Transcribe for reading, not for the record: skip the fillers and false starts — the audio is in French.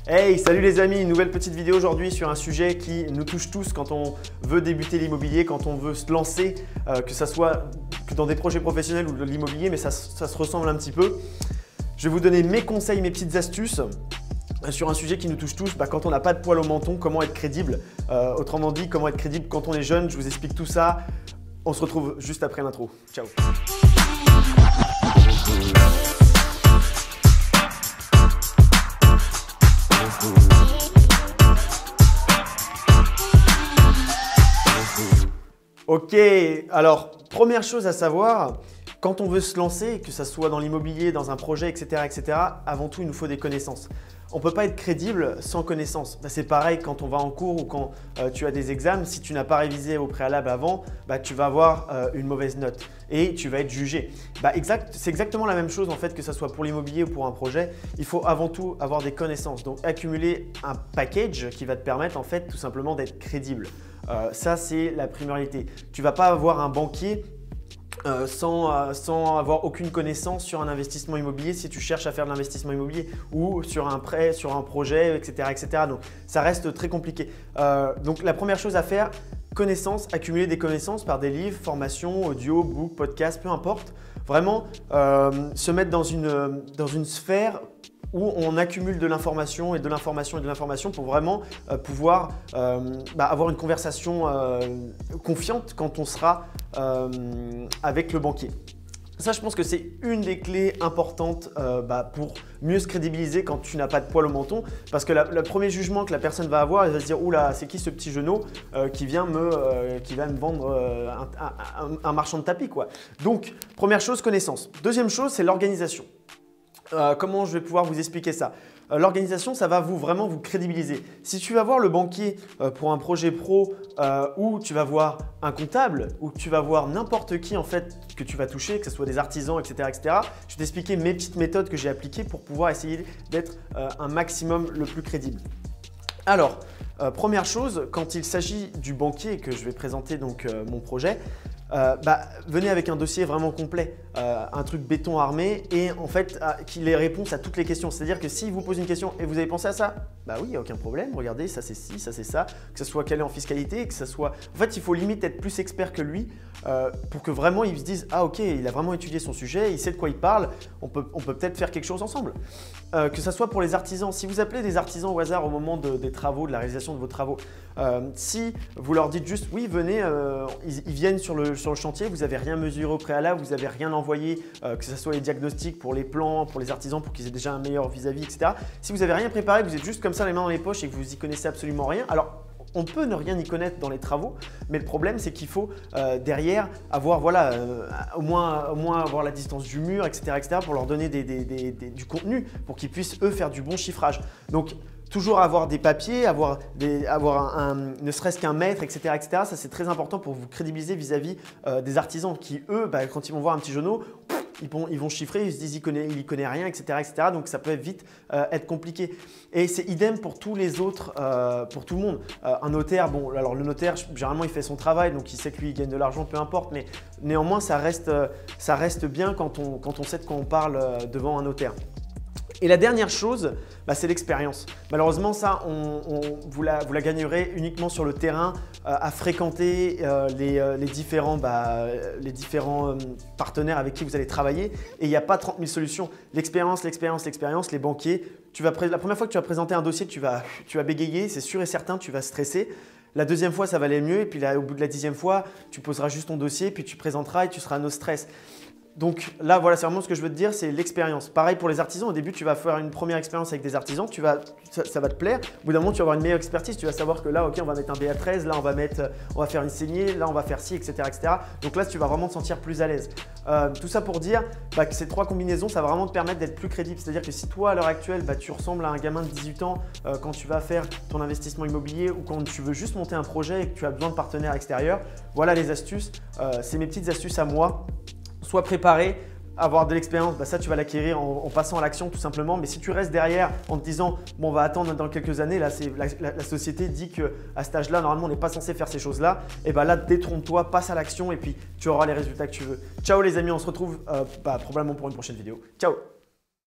Hey, salut les amis, une nouvelle petite vidéo aujourd'hui sur un sujet qui nous touche tous quand on veut débuter l'immobilier, quand on veut se lancer, que ce soit dans des projets professionnels ou de l'immobilier, mais ça se ressemble un petit peu. Je vais vous donner mes conseils, mes petites astuces sur un sujet qui nous touche tous, quand on n'a pas de poil au menton, comment être crédible. Autrement dit, comment être crédible quand on est jeune, je vous explique tout ça. On se retrouve juste après l'intro. Ciao. Ok, alors première chose à savoir, quand on veut se lancer, que ce soit dans l'immobilier, dans un projet, etc., avant tout il nous faut des connaissances. On ne peut pas être crédible sans connaissances. C'est pareil quand on va en cours ou quand tu as des examens, si tu n'as pas révisé au préalable avant, tu vas avoir une mauvaise note et tu vas être jugé. C'est exactement la même chose en fait, que ce soit pour l'immobilier ou pour un projet. Il faut avant tout avoir des connaissances, donc accumuler un package qui va te permettre en fait tout simplement d'être crédible. Ça c'est la primordialité. Tu ne vas pas avoir un banquier sans avoir aucune connaissance sur un investissement immobilier si tu cherches à faire de l'investissement immobilier ou sur un prêt, sur un projet, etc. Donc, ça reste très compliqué. Donc, la première chose à faire, connaissances, accumuler des connaissances par des livres, formations, audio, book, podcast, peu importe. Vraiment, se mettre dans une sphère où on accumule de l'information et de l'information et de l'information pour vraiment pouvoir avoir une conversation confiante quand on sera avec le banquier. Ça, je pense que c'est une des clés importantes pour mieux se crédibiliser quand tu n'as pas de poil au menton. Parce que le premier jugement que la personne va avoir, elle va se dire « Oula, c'est qui ce petit genou qui va me vendre un marchand de tapis ?» Donc, première chose, connaissance. Deuxième chose, c'est l'organisation. Comment je vais pouvoir vous expliquer ça? L'organisation, ça va vraiment vous crédibiliser. Si tu vas voir le banquier pour un projet pro ou tu vas voir un comptable ou tu vas voir n'importe qui en fait que tu vas toucher, que ce soit des artisans, etc. je vais t'expliquer mes petites méthodes que j'ai appliquées pour pouvoir essayer d'être un maximum le plus crédible. Alors, première chose, quand il s'agit du banquier et que je vais présenter donc mon projet, venez avec un dossier vraiment complet, un truc béton armé et en fait qu'il ait réponse à toutes les questions. C'est-à-dire que s'il vous pose une question et vous avez pensé à ça, oui, il n'y a aucun problème, regardez, ça c'est ci, ça c'est ça, que ce soit calé en fiscalité, que ce soit… En fait, il faut limite être plus expert que lui pour que vraiment il se dise « Ah ok, il a vraiment étudié son sujet, il sait de quoi il parle, on peut peut-être faire quelque chose ensemble. » Que ce soit pour les artisans, si vous appelez des artisans au hasard au moment des travaux, de la réalisation de vos travaux, si vous leur dites juste « Oui, venez, ils viennent sur le chantier, vous n'avez rien mesuré au préalable, vous n'avez rien envoyé, que ce soit les diagnostics pour les plans, pour les artisans, pour qu'ils aient déjà un meilleur vis-à-vis, etc. Si vous n'avez rien préparé, vous êtes juste comme ça les mains dans les poches et que vous y connaissez absolument rien, alors on peut ne rien y connaître dans les travaux, mais le problème c'est qu'il faut derrière avoir au moins avoir la distance du mur, etc. pour leur donner du contenu pour qu'ils puissent eux faire du bon chiffrage. Donc toujours avoir des papiers, avoir ne serait-ce qu'un mètre, etc. Ça c'est très important pour vous crédibiliser vis-à-vis des artisans qui eux, quand ils vont voir un petit genou, ils vont chiffrer, ils se disent il y connaît rien, etc. Donc ça peut vite être compliqué. Et c'est idem pour tous les autres, pour tout le monde. Un notaire, bon, alors le notaire, généralement il fait son travail, donc il sait que lui il gagne de l'argent, peu importe, mais néanmoins ça reste bien quand on sait de quoi on parle devant un notaire. Et la dernière chose, c'est l'expérience. Malheureusement, ça, vous la gagnerez uniquement sur le terrain, à fréquenter les différents partenaires avec qui vous allez travailler. Et il n'y a pas 30 000 solutions. L'expérience, les banquiers. La première fois que tu vas présenter un dossier, tu vas bégayer, c'est sûr et certain, tu vas stresser. La deuxième fois, ça va aller mieux. Et puis là, au bout de la 10e fois, tu poseras juste ton dossier, puis tu présenteras et tu seras no stress. Donc là, voilà, c'est vraiment ce que je veux te dire, c'est l'expérience. Pareil pour les artisans, au début, tu vas faire une première expérience avec des artisans, ça va te plaire. Au bout d'un moment, tu vas avoir une meilleure expertise, tu vas savoir que là, ok, on va mettre un BA13, là, on va faire une saignée, là, on va faire ci, etc. Donc là, tu vas vraiment te sentir plus à l'aise. Tout ça pour dire que ces trois combinaisons, ça va vraiment te permettre d'être plus crédible. C'est-à-dire que si toi, à l'heure actuelle, tu ressembles à un gamin de 18 ans quand tu vas faire ton investissement immobilier ou quand tu veux juste monter un projet et que tu as besoin de partenaires extérieurs, voilà les astuces. C'est mes petites astuces à moi. Sois préparé, avoir de l'expérience, ça tu vas l'acquérir en passant à l'action tout simplement. Mais si tu restes derrière en te disant bon, on va attendre dans quelques années, là la société dit qu'à cet âge-là, normalement on n'est pas censé faire ces choses-là, et là détrompe-toi, passe à l'action et puis tu auras les résultats que tu veux. Ciao les amis, on se retrouve probablement pour une prochaine vidéo. Ciao.